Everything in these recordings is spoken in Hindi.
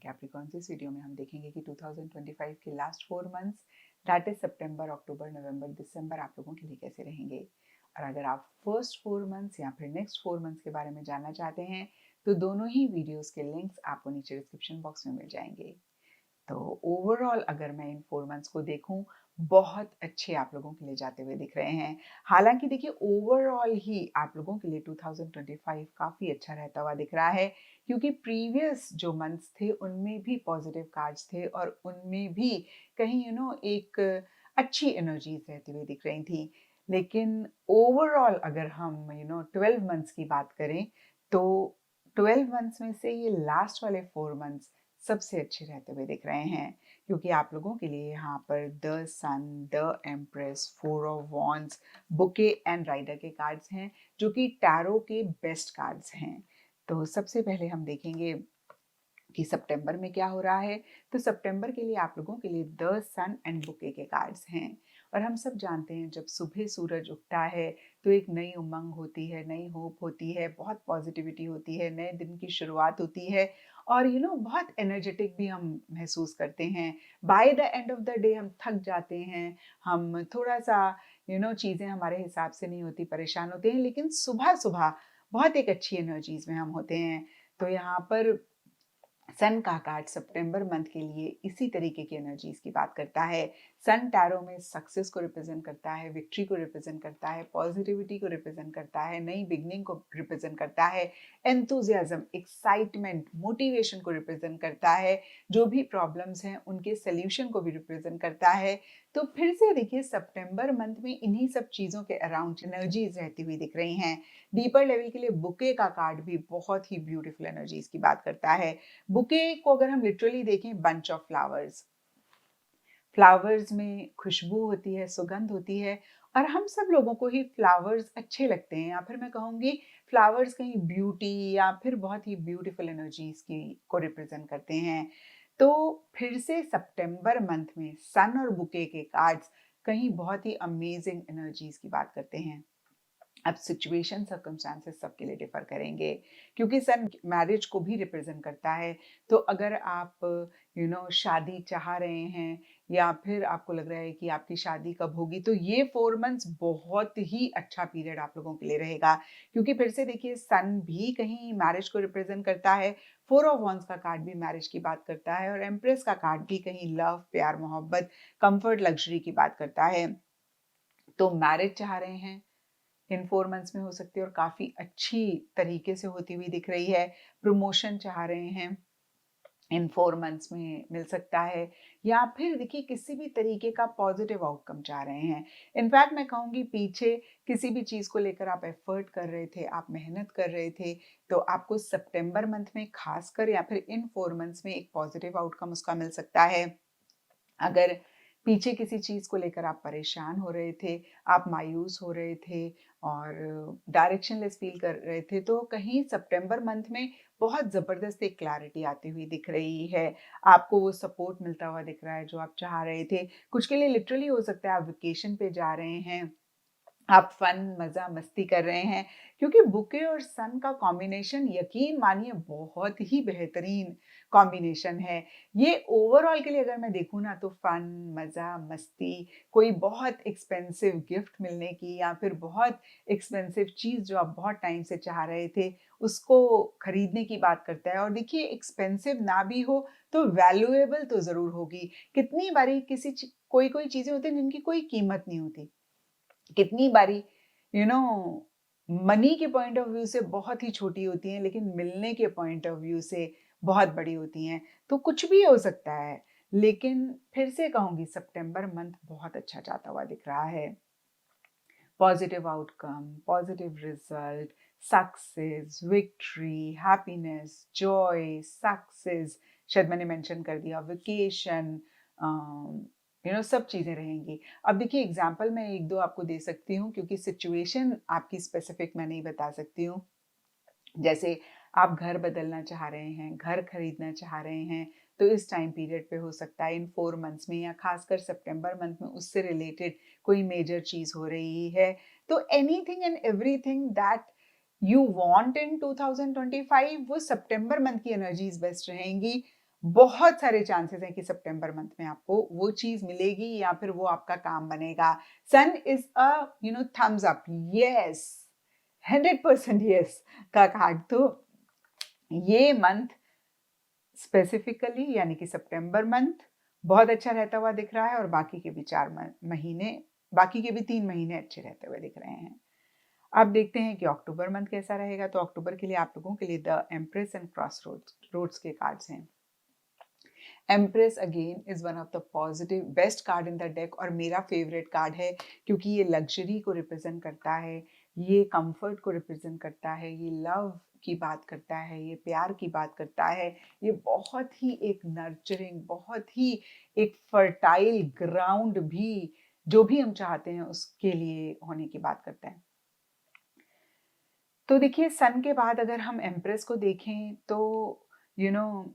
कैप्रिकॉर्न्स। इस वीडियो में हम देखेंगे कि 2025 के लास्ट 4 मंथ्स दैट इज सितंबर, अक्टूबर, नवंबर, दिसंबर आप लोगों के लिए कैसे रहेंगे। और अगर आप फर्स्ट 4 मंथ्स या फिर नेक्स्ट 4 मंथ्स के बारे में जानना चाहते हैं तो दोनों ही वीडियोस के लिंक्स आपको नीचे डिस्क्रिप्शन बॉक्स में मिल जाएंगे। तो ओवरऑल अगर मैं इन 4 मंथ्स को देखूं, बहुत अच्छे आप लोगों के लिए जाते हुए दिख रहे हैं। हालांकि देखिए ओवरऑल ही आप लोगों के लिए 2025 काफ़ी अच्छा रहता हुआ दिख रहा है, क्योंकि प्रीवियस जो मंथ्स थे उनमें भी पॉजिटिव कार्ड्स थे और उनमें भी कहीं एक अच्छी एनर्जीज रहती हुई दिख रही थी। लेकिन ओवरऑल अगर हम 12 मंथ्स की बात करें तो 12 मंथ्स में से ये लास्ट वाले 4 मंथ्स सबसे अच्छे रहते हुए दिख रहे हैं, क्योंकि आप लोगों के लिए यहाँ पर the sun, the empress, 4 of wands, bouquet and rider के कार्ड्स हैं, जो कि टैरो के बेस्ट कार्ड्स हैं। तो सबसे पहले हम देखेंगे कि सितंबर में क्या हो रहा है। तो सितंबर के लिए आप लोगों के लिए द सन एंड बुके के कार्ड्स हैं। और हम सब जानते हैं जब सुबह सूरज उगता है तो एक नई उमंग होती है, नई होप होती है, बहुत पॉजिटिविटी होती है, नए दिन की शुरुआत होती है और बहुत एनर्जेटिक भी हम महसूस करते हैं। By the end of the day हम थक जाते हैं, हम थोड़ा सा चीज़ें हमारे हिसाब से नहीं होती, परेशान होते हैं, लेकिन सुबह सुबह बहुत एक अच्छी एनर्जीज में हम होते हैं। तो यहाँ पर सन का कार्ड सितंबर मंथ के लिए इसी तरीके की एनर्जीज की बात करता है। सन टैरो में सक्सेस को रिप्रेजेंट करता है, विक्ट्री को रिप्रेजेंट करता है, पॉजिटिविटी को रिप्रेजेंट करता है, नई बिगनिंग को रिप्रेजेंट करता है, एंथुजियाज्म, एक्साइटमेंट, मोटिवेशन को रिप्रेजेंट करता है, जो भी प्रॉब्लम्स हैं उनके सोल्यूशन को भी रिप्रेजेंट करता है। तो फिर से देखिए सितंबर मंथ में इन्हीं सब चीज़ों के अराउंड एनर्जीज रहती हुई दिख रही हैं। डीपर लेवल के लिए बुके का कार्ड भी बहुत ही ब्यूटीफुल एनर्जीज की बात करता है। बुके को अगर हम लिटरली देखें, बंच ऑफ फ्लावर्स, फ्लावर्स में खुशबू होती है, सुगंध होती है, और हम सब लोगों को ही फ्लावर्स अच्छे लगते हैं, या फिर मैं कहूँगी फ्लावर्स कहीं ब्यूटी या फिर बहुत ही ब्यूटीफुल एनर्जीज की को रिप्रेजेंट करते हैं। तो फिर से सितंबर मंथ में सन और बुके के कार्ड्स कहीं बहुत ही अमेजिंग एनर्जीज की बात करते हैं। अब सिचुएशन सर्कमस्टांसेस सबके लिए डिफर करेंगे, क्योंकि सन मैरिज को भी रिप्रेजेंट करता है। तो अगर आप शादी चाह रहे हैं या फिर आपको लग रहा है कि आपकी शादी कब होगी, तो ये 4 मंथ्स बहुत ही अच्छा पीरियड आप लोगों के लिए रहेगा, क्योंकि फिर से देखिए सन भी कहीं मैरिज को रिप्रेजेंट करता है, 4 ऑफ वॉन्ड्स का कार्ड भी मैरिज की बात करता है, और एम्प्रेस का कार्ड भी कहीं लव, प्यार, मोहब्बत, कंफर्ट, लग्जरी की बात करता है। तो मैरिज चाह रहे हैं इन 4 मंथ्स में हो सकती है और काफ़ी अच्छी तरीके से होती हुई दिख रही है। प्रमोशन चाह रहे हैं इन 4 मंथ्स में मिल सकता है, या फिर देखिए किसी भी तरीके का पॉजिटिव आउटकम चाह रहे हैं। इनफैक्ट मैं कहूँगी पीछे किसी भी चीज़ को लेकर आप एफर्ट कर रहे थे, आप मेहनत कर रहे थे, तो आपको सितंबर मंथ में खासकर या फिर इन 4 मंथ्स में एक पॉजिटिव आउटकम उसका मिल सकता है। अगर पीछे किसी चीज़ को लेकर आप परेशान हो रहे थे, आप मायूस हो रहे थे और डायरेक्शनलेस फील कर रहे थे, तो कहीं सितंबर मंथ में बहुत ज़बरदस्त एक क्लैरिटी आती हुई दिख रही है। आपको वो सपोर्ट मिलता हुआ दिख रहा है जो आप चाह रहे थे। कुछ के लिए लिटरली हो सकता है आप वेकेशन पे जा रहे हैं, आप फन, मज़ा, मस्ती कर रहे हैं, क्योंकि बुके और सन का कॉम्बिनेशन यकीन मानिए बहुत ही बेहतरीन कॉम्बिनेशन है। ये ओवरऑल के लिए अगर मैं देखूँ ना तो फन, मज़ा, मस्ती, कोई बहुत एक्सपेंसिव गिफ्ट मिलने की या फिर बहुत एक्सपेंसिव चीज़ जो आप बहुत टाइम से चाह रहे थे, उसको खरीदने की बात करता है। और देखिए एक्सपेंसिव ना भी हो तो वैल्यूएबल तो ज़रूर होगी। कितनी बारी कोई चीज़ें होती हैं जिनकी कोई कीमत नहीं होती। कितनी बारी यू नो मनी के पॉइंट ऑफ व्यू से बहुत ही छोटी होती हैं, लेकिन मिलने के पॉइंट ऑफ व्यू से बहुत बड़ी होती हैं। तो कुछ भी हो सकता है, लेकिन फिर से कहूँगी सितंबर मंथ बहुत अच्छा जाता हुआ दिख रहा है। Positive outcome, positive result, success, victory, happiness, Joy, success, शायद मैंने मेंशन कर दिया, वेकेशन, सब चीज़ें रहेंगी। अब देखिए एग्जांपल मैं 1-2 आपको दे सकती हूँ, क्योंकि सिचुएशन आपकी स्पेसिफिक मैं नहीं बता सकती हूँ। जैसे आप घर बदलना चाह रहे हैं, घर खरीदना चाह रहे हैं, तो इस टाइम पीरियड पे हो सकता है इन 4 मंथ्स में, या खासकर सितंबर मंथ में उससे रिलेटेड कोई मेजर चीज़ हो रही है। तो anything and everything that you want in 2025 वो सितंबर मंथ की एनर्जीज बेस्ट रहेंगी। बहुत सारे चांसेस हैं कि सितंबर मंथ में आपको वो चीज मिलेगी या फिर वो आपका काम बनेगा। Sun is a thumbs up, yes, 100% yes का कार्ड। तो ये मंथ स्पेसिफिकली यानी कि सितंबर मंथ बहुत अच्छा रहता हुआ दिख रहा है, और बाकी के भी 4 महीने, बाकी के भी 3 महीने अच्छे रहते हुए दिख रहे हैं। अब देखते हैं कि अक्टूबर मंथ कैसा रहेगा। तो अक्टूबर के लिए आप लोगों के लिए the empress and crossroads के कार्ड्स हैं। Empress again is one of the positive best card in the deck, और मेरा फेवरेट कार्ड है क्योंकि ये लग्जरी को रिप्रेजेंट करता है, ये कंफर्ट को रिप्रेजेंट करता है, ये लव की बात करता है, ये प्यार की बात करता है, ये बहुत ही एक नर्चरिंग, बहुत ही एक फर्टाइल ग्राउंड भी, जो भी हम चाहते हैं उसके लिए होने की बात करता है। तो देखिए सन के बाद अगर हम एम्प्रेस को देखें तो यू नो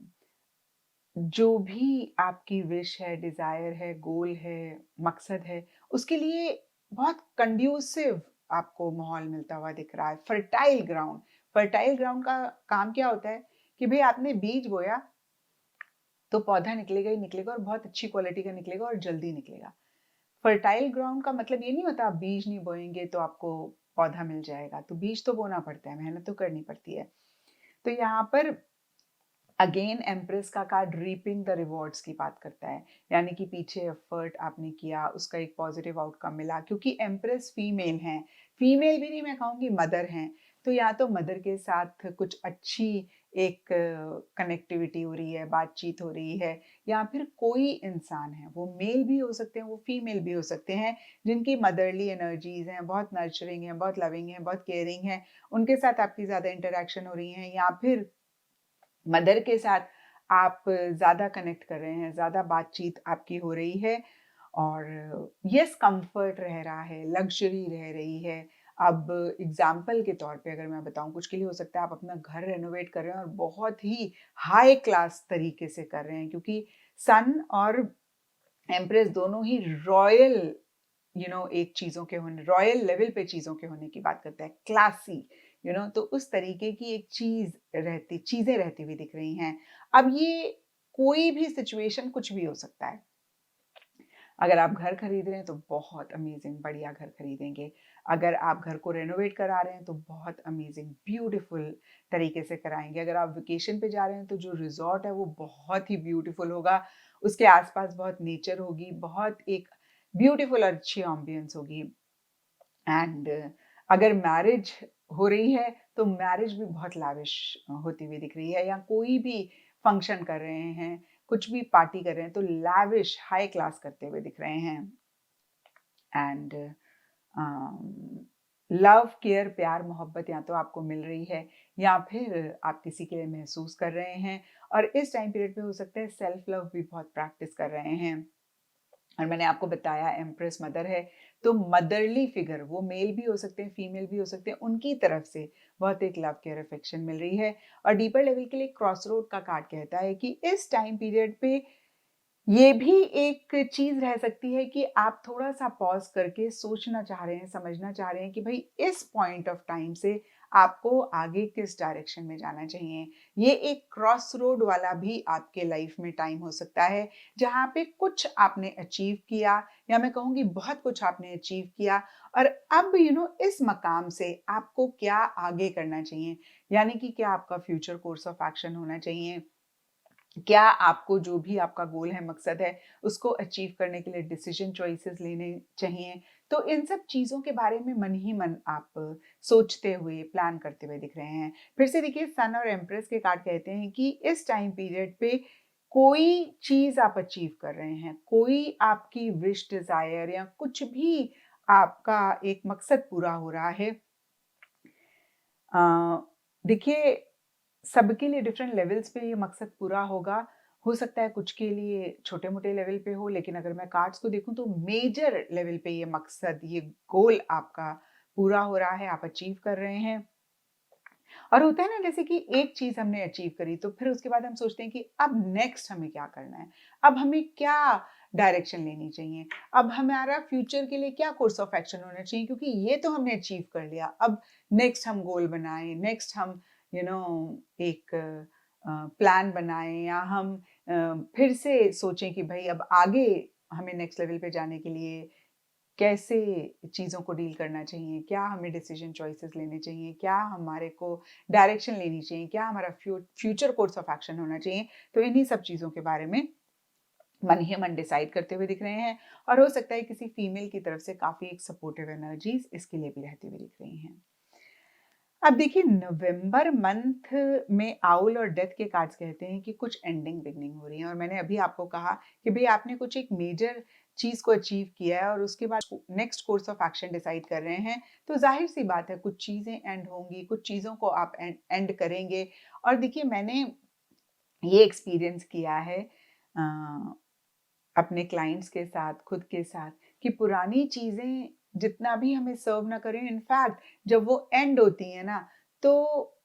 जो भी आपकी विश है, डिज़ायर है, गोल है, मकसद है, उसके लिए बहुत कंड्यूसिव आपको माहौल मिलता हुआ दिख रहा है। फर्टाइल ग्राउंड का काम क्या होता है कि भई आपने बीज बोया तो पौधा निकलेगा ही निकलेगा, और बहुत अच्छी क्वालिटी का निकलेगा और जल्दी निकलेगा। फर्टाइल ग्राउंड का मतलब ये नहीं होता आप बीज नहीं बोएंगे तो आपको पौधा मिल जाएगा। तो बीज तो बोना पड़ता है, मेहनत तो करनी पड़ती है। तो यहाँ पर अगेन एम्प्रेस का कार्ड रीपिंग द रिवॉर्ड्स की बात करता है, यानी कि पीछे एफर्ट आपने किया, उसका एक पॉजिटिव आउटकम मिला। क्योंकि एम्प्रेस फीमेल हैं, फीमेल भी नहीं, मैं कहूँगी मदर हैं, तो या तो मदर के साथ कुछ अच्छी एक कनेक्टिविटी हो रही है, बातचीत हो रही है, या फिर कोई इंसान है, वो मेल भी हो सकते हैं, वो फीमेल भी हो सकते हैं, जिनकी मदरली एनर्जीज हैं, बहुत नर्चरिंग हैं, बहुत लविंग हैं, बहुत केयरिंग हैं, उनके साथ आपकी ज़्यादा इंटरेक्शन हो रही है, या फिर मदर के साथ आप ज़्यादा कनेक्ट कर रहे हैं, ज़्यादा बातचीत आपकी हो रही है, और यस कंफर्ट रह रहा है, लग्ज़री रह रही है। अब एग्ज़ाम्पल के तौर पे अगर मैं बताऊँ, कुछ के लिए हो सकता है आप अपना घर रेनोवेट कर रहे हैं और बहुत ही हाई क्लास तरीके से कर रहे हैं, क्योंकि सन और एम्प्रेस दोनों ही रॉयल एक चीज़ों के होने, रॉयल लेवल पे चीज़ों के होने की बात करता है, क्लासी, तो उस तरीके की एक चीज़ें रहती हुई दिख रही हैं। अब ये कोई भी सिचुएशन कुछ भी हो सकता है। अगर आप घर खरीद रहे हैं तो बहुत अमेजिंग बढ़िया घर खरीदेंगे। अगर आप घर को रेनोवेट करा रहे हैं तो बहुत अमेजिंग ब्यूटीफुल तरीके से कराएंगे। अगर आप वेकेशन पे जा रहे हैं तो जो रिजॉर्ट है वो बहुत ही ब्यूटीफुल होगा, उसके आसपास बहुत नेचर होगी, बहुत एक ब्यूटीफुल और अच्छी एम्बियंस होगी। एंड अगर मैरिज हो रही है तो मैरिज भी बहुत लाविश होती हुई दिख रही है, या कोई भी फंक्शन कर रहे हैं, कुछ भी पार्टी कर रहे हैं तो लाविश हाई क्लास करते हुए दिख रहे हैं। एंड लव केयर प्यार मोहब्बत या तो आपको मिल रही है, या फिर आप किसी के लिए महसूस कर रहे हैं, और इस टाइम पीरियड पे हो सकता है सेल्फ लव भी बहुत प्रैक्टिस कर रहे हैं। और मैंने आपको बताया एम्प्रेस मदर है, तो मदरली फिगर वो मेल भी हो सकते हैं, फीमेल भी हो सकते हैं, उनकी तरफ से बहुत एक लव केयर अफेक्शन मिल रही है। और डीपर लेवल के लिए क्रॉस रोड का कार्ड कहता है कि इस टाइम पीरियड पे ये भी एक चीज़ रह सकती है कि आप थोड़ा-सा पॉज़ करके सोचना चाह रहे हैं, समझना चाह रहे हैं कि भई इस पॉइंट ऑफ टाइम से आपको आगे किस डायरेक्शन में जाना चाहिए। ये एक क्रॉस रोड वाला भी आपके लाइफ में टाइम हो सकता है, जहाँ पे कुछ आपने अचीव किया, या मैं कहूँगी बहुत कुछ आपने अचीव किया, और अब इस मकाम से आपको क्या आगे करना चाहिए। यानी कि क्या आपका फ्यूचर कोर्स ऑफ एक्शन होना चाहिए, क्या आपको जो भी आपका गोल है, मकसद है, उसको अचीव करने के लिए डिसीजन चॉइसेस लेने चाहिए। तो इन सब चीज़ों के बारे में मन ही मन आप सोचते हुए, प्लान करते हुए दिख रहे हैं। फिर से देखिए सन और एम्प्रेस के कार्ड कहते हैं कि इस टाइम पीरियड पे कोई चीज़ आप अचीव कर रहे हैं, कोई आपकी विश, डिज़ायर या कुछ भी आपका एक मकसद पूरा हो रहा है। अ, देखिए सबके लिए डिफरेंट लेवल्स पे ये मकसद पूरा होगा। हो सकता है कुछ के लिए छोटे-मोटे लेवल पे हो, लेकिन अगर मैं कार्ड्स को देखूँ तो मेजर लेवल पे ये मकसद, ये गोल आपका पूरा हो रहा है, आप अचीव कर रहे हैं। और होता है ना जैसे कि एक चीज़ हमने अचीव करी तो फिर उसके बाद हम सोचते हैं कि अब नेक्स्ट हमें क्या करना है? अब हमें क्या डायरेक्शन लेनी चाहिए? अब हमारा फ्यूचर के लिए क्या कोर्स ऑफ एक्शन होना चाहिए? क्योंकि ये तो हमने अचीव कर लिया, अब नेक्स्ट हम गोल बनाएँ, नेक्स्ट हम एक प्लान बनाएँ, या हम फिर से सोचें कि भाई अब आगे हमें नेक्स्ट लेवल पे जाने के लिए कैसे चीज़ों को डील करना चाहिए, क्या हमें डिसीजन चॉइसेस लेने चाहिए, क्या हमारे को डायरेक्शन लेनी चाहिए, क्या हमारा फ्यूचर कोर्स ऑफ एक्शन होना चाहिए। तो इन्हीं सब चीज़ों के बारे में मन ही मन डिसाइड करते हुए दिख रहे हैं, और हो सकता है किसी फीमेल की तरफ से काफ़ी एक सपोर्टिव एनर्जीज इसके लिए भी रहती हुई दिख रही हैं। अब देखिए, नवंबर मंथ में आउल और डेथ के कार्ड्स कहते हैं कि कुछ एंडिंग बिगनिंग हो रही है, और मैंने अभी आपको कहा कि भाई आपने कुछ एक मेजर चीज को अचीव किया है और उसके बाद next course of action decide कर रहे हैं, तो जाहिर सी बात है कुछ चीजें एंड होंगी, कुछ चीजों को आप एंड करेंगे। और देखिए, मैंने ये एक्सपीरियंस किया है अपने क्लाइंट्स के साथ, खुद के साथ, कि पुरानी चीजें जितना भी हमें सर्व ना करें, इनफैक्ट जब वो एंड होती है ना, तो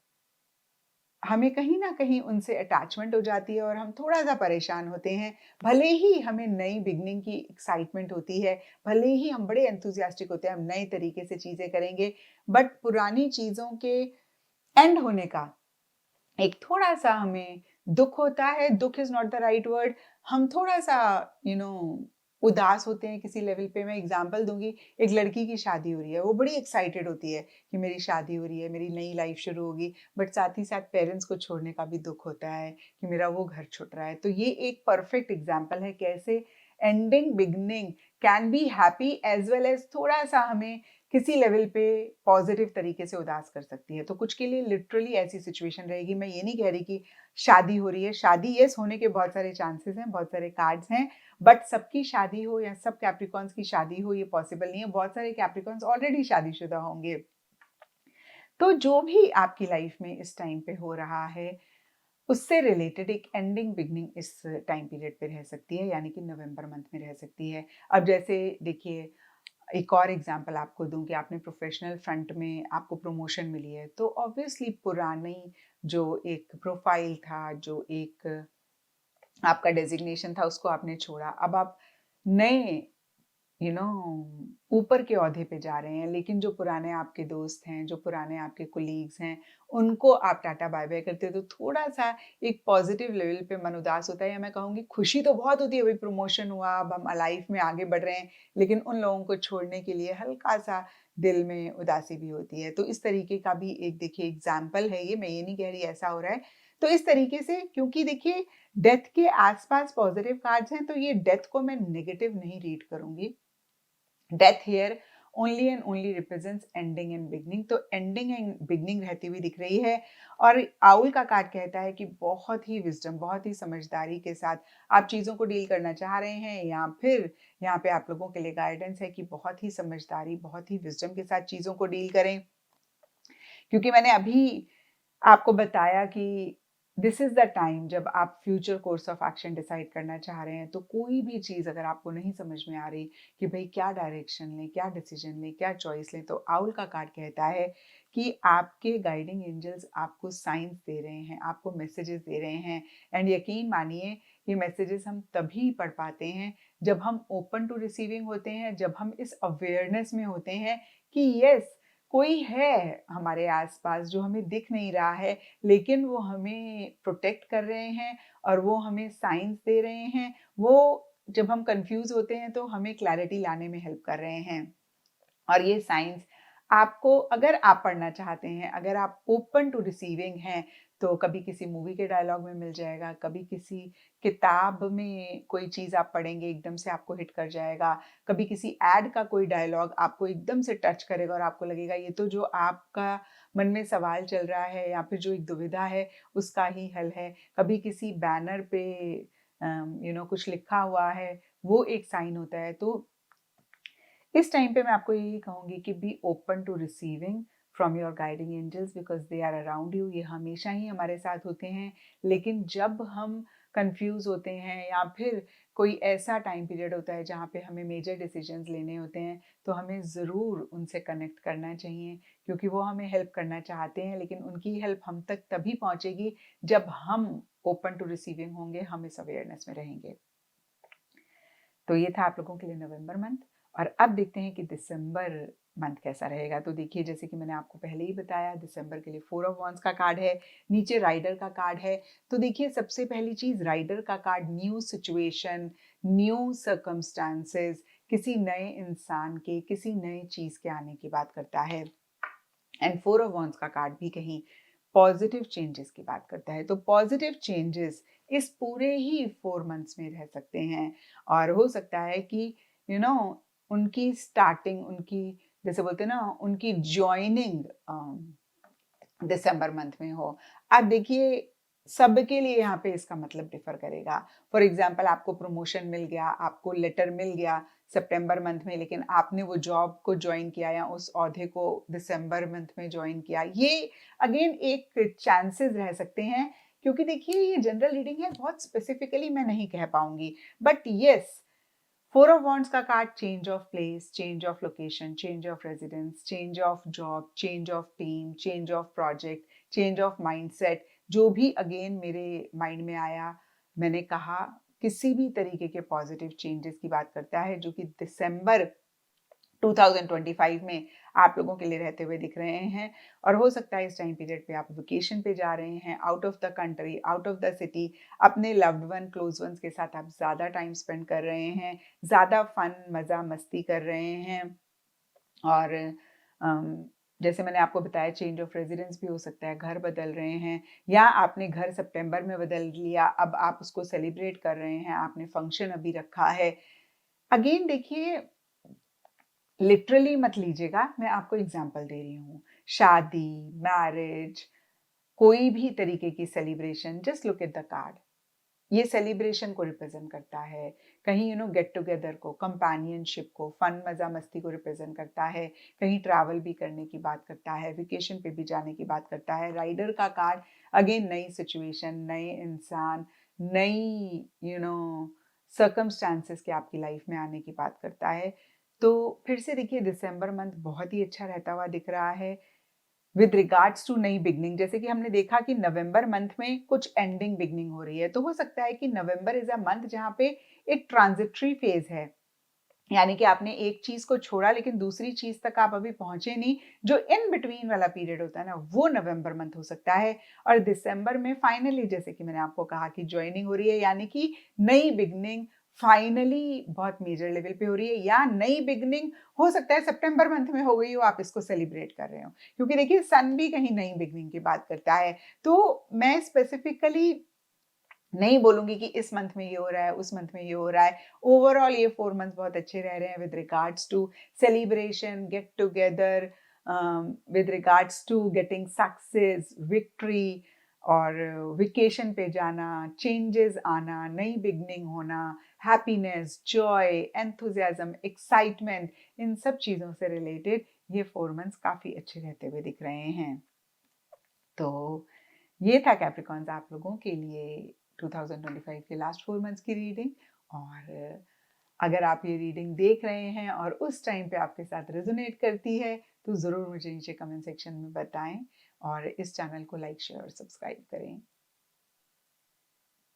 हमें कहीं ना कहीं उनसे अटैचमेंट हो जाती है और हम थोड़ा सा परेशान होते हैं। भले ही हमें नई बिगनिंग की एक्साइटमेंट होती है, भले ही हम बड़े एंथुजियास्टिक होते हैं, हम नए तरीके से चीजें करेंगे, बट पुरानी चीजों के एंड होने का एक थोड़ा-सा हमें दुःख होता है। दुःख is not the right word. हम थोड़ा-सा उदास होते हैं किसी लेवल पे। मैं एग्ज़ाम्पल दूँगी, एक लड़की की शादी हो रही है, वो बड़ी एक्साइटेड होती है कि मेरी शादी हो रही है, मेरी नई लाइफ़ शुरू होगी, बट साथ ही साथ पेरेंट्स को छोड़ने का भी दुःख होता है कि मेरा वो घर छूट रहा है। तो ये एक परफेक्ट एग्ज़ाम्पल है कैसे ending, beginning can be happy as well as थोड़ा-सा हमें किसी लेवल पे पॉजिटिव तरीके से उदास कर सकती है। तो कुछ के लिए लिटरली ऐसी सिचुएशन रहेगी। मैं ये नहीं कह रही कि शादी हो रही है, शादी यस होने के बहुत सारे चांसेस हैं, बहुत सारे कार्ड्स हैं, बट सबकी शादी हो या सब कैप्रिकॉर्न्स की शादी हो, ये पॉसिबल नहीं है। बहुत सारे कैप्रिकॉर्न्स ऑलरेडी शादीशुदा होंगे। तो जो भी आपकी लाइफ में इस टाइम पे हो रहा है, उससे रिलेटेड एक एंडिंग बिगनिंग इस टाइम पीरियड पे रह सकती है, यानी कि नवंबर मंथ में रह सकती है। अब जैसे देखिए, एक और एग्जांपल आपको दूं कि आपने प्रोफेशनल फ्रंट में आपको प्रमोशन मिली है, तो ऑब्वियसली पुरानी जो एक प्रोफाइल था, जो एक आपका डेजिग्नेशन था, उसको आपने छोड़ा। अब आप नए यू नो ऊपर के ओहदे पे जा रहे हैं, लेकिन जो पुराने आपके दोस्त हैं, जो पुराने आपके कोलीग्स हैं, उनको आप टाटा बाय बाय करते हो, तो थोड़ा सा एक पॉजिटिव लेवल पे मन उदास होता है, या मैं कहूँगी खुशी तो बहुत होती है, अभी प्रमोशन हुआ, अब हम लाइफ में आगे बढ़ रहे हैं, लेकिन उन लोगों को छोड़ने के लिए हल्का सा दिल में उदासी भी होती है। तो इस तरीके का भी एक देखिए एग्जाम्पल है ये, मैं ये नहीं कह रही ऐसा हो रहा है। तो इस तरीके से, क्योंकि देखिए डेथ के आसपास पॉजिटिव कार्ड्स हैं, तो ये डेथ को मैं नेगेटिव नहीं रीड करूंगी। Death here only and only represents ending and beginning. तो एंडिंग एंड बिगनिंग रहती हुई दिख रही है, और आउल का कार्ड कहता है कि बहुत ही विजडम, बहुत ही समझदारी के साथ आप चीज़ों को डील करना चाह रहे हैं, या फिर यहाँ पे आप लोगों के लिए गाइडेंस है कि बहुत ही समझदारी, बहुत ही विजडम के साथ चीज़ों को डील करें। क्योंकि मैंने अभी आपको बताया कि दिस इज द टाइम जब आप future course of action decide करना चाह रहे हैं। तो कोई भी चीज़ अगर आपको नहीं समझ में आ रही कि भाई क्या डायरेक्शन लें, क्या डिसीजन लें, क्या चॉइस लें, तो आउल का कार्ड कहता है कि आपके गाइडिंग एंजल्स आपको साइंस दे रहे हैं, आपको मैसेजेस दे रहे हैं। एंड यकीन मानिए, ये मैसेजेस हम तभी पढ़ पाते हैं जब हम ओपन टू रिसीविंग होते हैं, जब हम इस अवेयरनेस में होते हैं कि यस, कोई है हमारे आसपास जो हमें दिख नहीं रहा है, लेकिन वो हमें प्रोटेक्ट कर रहे हैं और वो हमें साइंस दे रहे हैं। वो जब हम कंफ्यूज होते हैं तो हमें क्लैरिटी लाने में हेल्प कर रहे हैं। और ये साइंस आपको, अगर आप पढ़ना चाहते हैं, अगर आप ओपन टू रिसीविंग हैं, तो कभी किसी मूवी के डायलॉग में मिल जाएगा, कभी किसी किताब में कोई चीज़ आप पढ़ेंगे, एकदम से आपको हिट कर जाएगा, कभी किसी एड का कोई डायलॉग आपको एकदम से टच करेगा और आपको लगेगा ये तो जो आपका मन में सवाल चल रहा है या फिर जो एक दुविधा है, उसका ही हल है। कभी किसी बैनर पे कुछ लिखा हुआ है, वो एक साइन होता है। तो इस टाइम पे मैं आपको यही कहूँगी कि be open to receiving from your guiding angels, because they are around you. ये हमेशा ही हमारे साथ होते हैं, लेकिन जब हम कंफ्यूज होते हैं या फिर कोई ऐसा टाइम पीरियड होता है जहाँ पे हमें मेजर डिसीजंस लेने होते हैं, तो हमें ज़रूर उनसे कनेक्ट करना चाहिए, क्योंकि वो हमें हेल्प करना चाहते हैं, लेकिन उनकी हेल्प हम तक तभी पहुँचेगी जब हम ओपन टू रिसीविंग होंगे, हम इस अवेयरनेस में रहेंगे। तो ये था आप लोगों के लिए नवंबर मंथ। और अब देखते हैं कि दिसंबर मंथ कैसा रहेगा। तो देखिए, जैसे कि मैंने आपको पहले ही बताया, दिसंबर के लिए 4 ऑफ वॉन्ड्स का कार्ड है, नीचे राइडर का कार्ड है। तो देखिए, सबसे पहली चीज़, राइडर का card new situation, new circumstances, किसी नए इंसान के, किसी नई चीज़ के आने की बात करता है। एंड 4 ऑफ वॉन्ड्स का कार्ड भी कहीं पॉजिटिव चेंजेस की बात करता है। तो पॉजिटिव चेंजेस इस पूरे ही 4 मंथ्स में रह सकते हैं, और हो सकता है कि उनकी स्टार्टिंग, उनकी जैसे बोलते हैं ना, उनकी ज्वाइनिंग दिसंबर मंथ में हो। अब देखिए, सबके लिए यहाँ पे इसका मतलब डिफर करेगा। फॉर एग्जाम्पल, आपको प्रमोशन मिल गया, आपको लेटर मिल गया सितंबर मंथ में, लेकिन आपने वो जॉब को ज्वाइन किया या उस ओहदे को दिसंबर मंथ में ज्वाइन किया, ये अगेन एक चांसेस रह सकते हैं। क्योंकि देखिए, ये जनरल रीडिंग है, बहुत स्पेसिफिकली मैं नहीं कह पाऊंगी, बट यस, 4 ऑफ वॉन्ड्स का card change of place, change of location, change of residence, change of job, change of team, change of project, change of mindset, जो भी अगेन मेरे माइंड में आया, मैंने कहा किसी भी तरीके के पॉजिटिव चेंजेस की बात करता है, जो कि दिसंबर 2025 में आप लोगों के लिए रहते हुए दिख रहे हैं। और हो सकता है इस टाइम पीरियड पे आप वेकेशन पे जा रहे हैं, out of the country, out of the city, अपने लव्ड वन, क्लोज वंस के साथ आप ज़्यादा टाइम स्पेंड कर रहे हैं, ज़्यादा फन, मज़ा, मस्ती कर रहे हैं। और जैसे मैंने आपको बताया, चेंज ऑफ रेजिडेंस भी हो सकता है, घर बदल रहे हैं, या आपने घर सितंबर में बदल लिया, अब आप उसको सेलिब्रेट कर रहे हैं, आपने फंक्शन अभी रखा है। अगेन देखिए, लिटरली मत लीजिएगा, मैं आपको एग्जांपल दे रही हूँ। शादी, मैरिज, कोई भी तरीके की celebration, just look at the card. ये सेलिब्रेशन को रिप्रेजेंट करता है, कहीं गेट टुगेदर को, कंपेनियनशिप को, फन, मजा, मस्ती को रिप्रेजेंट करता है, कहीं ट्रैवल भी करने की बात करता है, वेकेशन पे भी जाने की बात करता है। राइडर का कार्ड अगेन नई सिचुएशन, नए इंसान, नई सर्कमस्टांसेस के आपकी लाइफ में आने की बात करता है। तो फिर से देखिए, दिसंबर मंथ बहुत ही अच्छा रहता हुआ दिख रहा है विद रिगार्ड्स टू नई बिगनिंग। जैसे कि हमने देखा कि नवंबर मंथ में कुछ एंडिंग बिगनिंग हो रही है, तो हो सकता है कि नवंबर इज अ मंथ जहाँ पे एक ट्रांजिटरी फेज है, यानी कि आपने एक चीज को छोड़ा लेकिन दूसरी चीज तक आप अभी पहुंचे नहीं। जो इन बिटवीन वाला पीरियड होता है ना, वो नवंबर मंथ हो सकता है। और दिसंबर में फाइनली, जैसे कि मैंने आपको कहा, कि ज्वाइनिंग हो रही है, यानी कि नई बिगनिंग फाइनली बहुत मेजर लेवल पे हो रही है, या नई बिगनिंग हो सकता है सितंबर मंथ में हो गई हो, आप इसको सेलिब्रेट कर रहे हो। क्योंकि देखिए, सन भी कहीं नई बिगनिंग की बात करता है। तो मैं स्पेसिफिकली नहीं बोलूंगी कि इस मंथ में ये हो रहा है, उस मंथ में ये हो रहा है। ओवरऑल ये 4 मंथ बहुत अच्छे रह रहे हैं with regards to celebration, get together, with regards to getting success, victory, और वेकेशन पे जाना, चेंजेस आना, नई बिगनिंग होना, हैप्पीनेस, जॉय, एंथुजियाज्म, एक्साइटमेंट, इन सब चीज़ों से रिलेटेड ये 4 मंथ्स काफ़ी अच्छे रहते हुए दिख रहे हैं। तो ये था कैप्रिकॉन्स आप लोगों के लिए 2025 के लास्ट 4 मंथ्स की रीडिंग। और अगर आप ये रीडिंग देख रहे हैं और उस टाइम पे आपके साथ रेजोनेट करती है, तो ज़रूर मुझे नीचे कमेंट सेक्शन में बताएं, और इस चैनल को लाइक, शेयर और सब्सक्राइब करें।